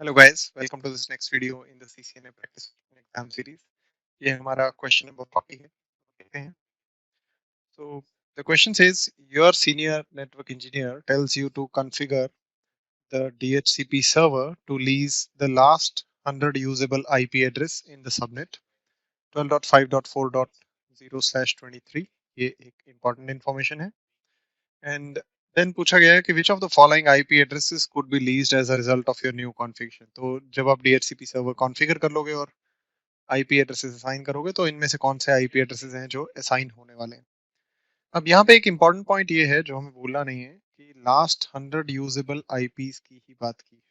Hello guys, welcome to this next video in the CCNA practice exam series. ये हमारा question number 40 है। देखते हैं। So the question says your senior network engineer tells you to configure the DHCP server to lease the last 100 usable IP address in the subnet 12.5.4.0/23। ये एक important information है। And then पूछा गया है कि which of the following IP addresses could be leased as a result of your new configuration। तो जब आप DHCP सर्वर कॉन्फ़िगर कर लोगे और आईपी एड्रेसेस असाइन करोगे तो इनमें से कौन से आईपी एड्रेसेस हैं जो असाइन होने वाले हैं। अब यहाँ पे एक इंपॉर्टेंट पॉइंट ये है जो हमें भूलना नहीं है कि लास्ट 100 यूजेबल आईपीस की ही बात की है।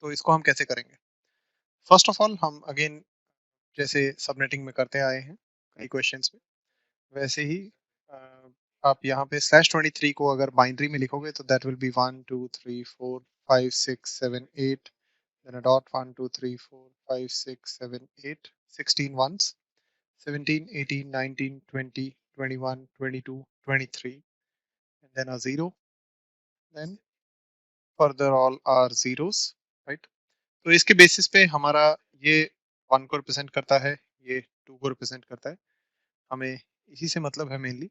तो इसको हम कैसे करेंगे? फर्स्ट ऑफ ऑल हम अगेन जैसे सबनेटिंग में करते आए हैं कई क्वेश्चंस में, वैसे ही अ, आप यहाँ पे /23 को अगर बाइनरी में लिखोगे तो that will be 1 2 3 4 5 6 7 8, then a dot 1 2 3 4 5 6 7 8 16 ones, 17, 18, 19, 20, 21, 22, 23, and then a zero. Then further all are zeros, right? तो इसके बेसिस पे हमारा ये 1 को रिप्रेजेंट करता है, ये 2 को रिप्रेजेंट करता है। हमें इसी से मतलब है मेनली।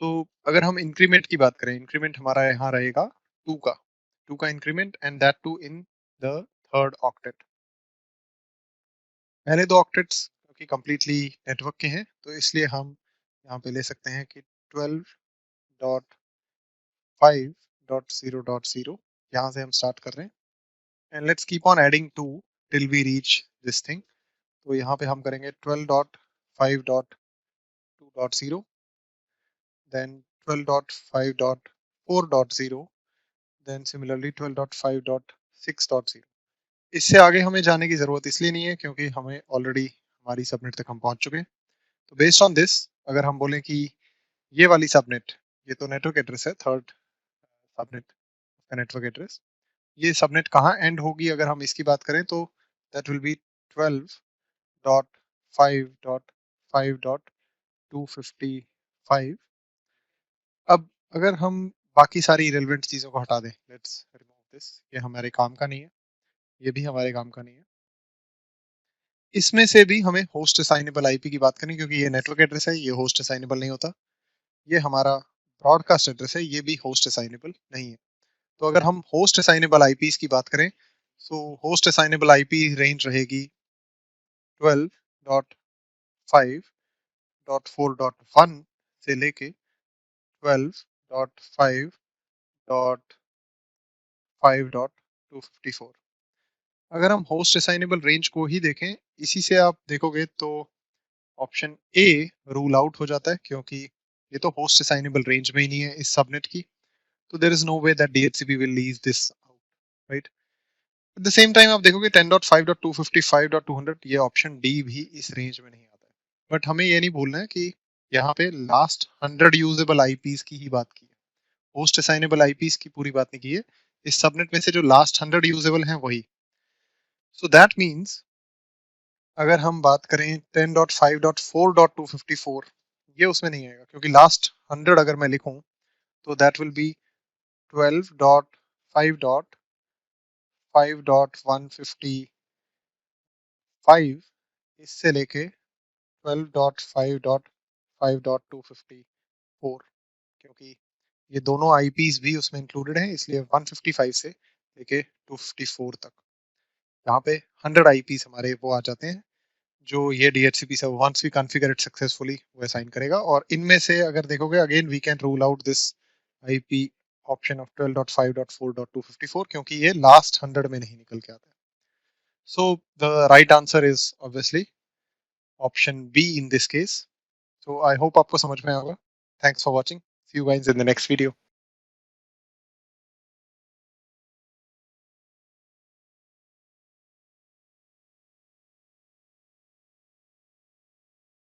तो अगर हम इंक्रीमेंट की बात करें, इंक्रीमेंट हमारा यहाँ रहेगा 2 का, 2 का increment and that two in the third octet. पहले दो ऑक्टेट्स क्योंकि कंप्लीटली नेटवर्क के हैं तो इसलिए हम यहाँ पे ले सकते हैं कि 12.5.0.0 यहाँ से हम स्टार्ट कर रहे हैं and let's keep on adding 2 till we reach this thing. तो यहाँ पे हम करेंगे 12.5.2.0, देन 12.5.4.0, देन सिमिलरली 12.5.6.0। इससे आगे हमें जाने की जरूरत इसलिए नहीं है क्योंकि हमें ऑलरेडी हमारी सबनेट तक हम पहुंच चुके हैं। तो बेस्ड ऑन दिस अगर हम बोलें कि ये वाली सबनेट, ये तो नेटवर्क एड्रेस है, थर्ड सबनेट का नेटवर्क एड्रेस, ये सबनेट कहाँ एंड होगी अगर हम इसकी बात करें तो दैट विल बी 12.5.5.255। अब अगर हम बाकी सारी रिलेवेंट चीजों को हटा दें, लेट्स रिमूव दिस, ये हमारे काम का नहीं है, ये भी हमारे काम का नहीं है। इसमें से भी हमें होस्ट असाइनेबल आईपी की बात करनी क्योंकि ये नेटवर्क एड्रेस है, ये होस्ट असाइनेबल नहीं होता। ये हमारा ब्रॉडकास्ट एड्रेस है, ये भी होस्ट असाइनेबल नहीं है। तो अगर हम होस्ट असाइनेबल आईपीस की बात करें सो होस्ट असाइनेबल आईपी रेंज रहेगी 12.5.4.1 से लेके 12.5.5.254। अगर हम होस्ट असाइनेबल रेंज को ही देखें, इसी से आप देखोगे तो ऑप्शन ए रूल आउट हो जाता है क्योंकि ये तो होस्ट असाइनेबल रेंज में ही नहीं है इस सबनेट की। तो there is no way that DHCP will lease this out, right? At the same time आप देखोगे 10.5.255.200 ये ऑप्शन डी भी इस रेंज में नहीं आता है। बट हमें ये नहीं भूलना है कि यहाँ पे लास्ट 100 यूजेबल आईपीस की ही बात की है, होस्ट असाइनेबल आईपीस की पूरी बात नहीं की है। इस सबनेट में से जो लास्ट 100 यूजेबल हैं वही। सो दैट मींस अगर हम बात करें 10.5.4.254, ये उसमें नहीं आएगा क्योंकि लास्ट 100 अगर मैं लिखूं तो दैट विल बी 12.5.5.155, इससे लेके 12.5.5.254, क्योंकि ये दोनों आईपीस भी उसमें इंक्लूडेड हैं इसलिए 155 से लेके 254 तक यहाँ पे 100 आईपीस हमारे वो आ जाते हैं जो ये DHCP सब once we configure it successfully वो असाइन करेगा। और इनमें से अगर देखोगे again we can rule out this IP option of 12.5.4.254 क्योंकि ये लास्ट 100 में नहीं निकल के आता है। So the right answer is obviously option B in this case. So I hope आपको समझ में आएगा। Thanks for watching, see you guys in the next video.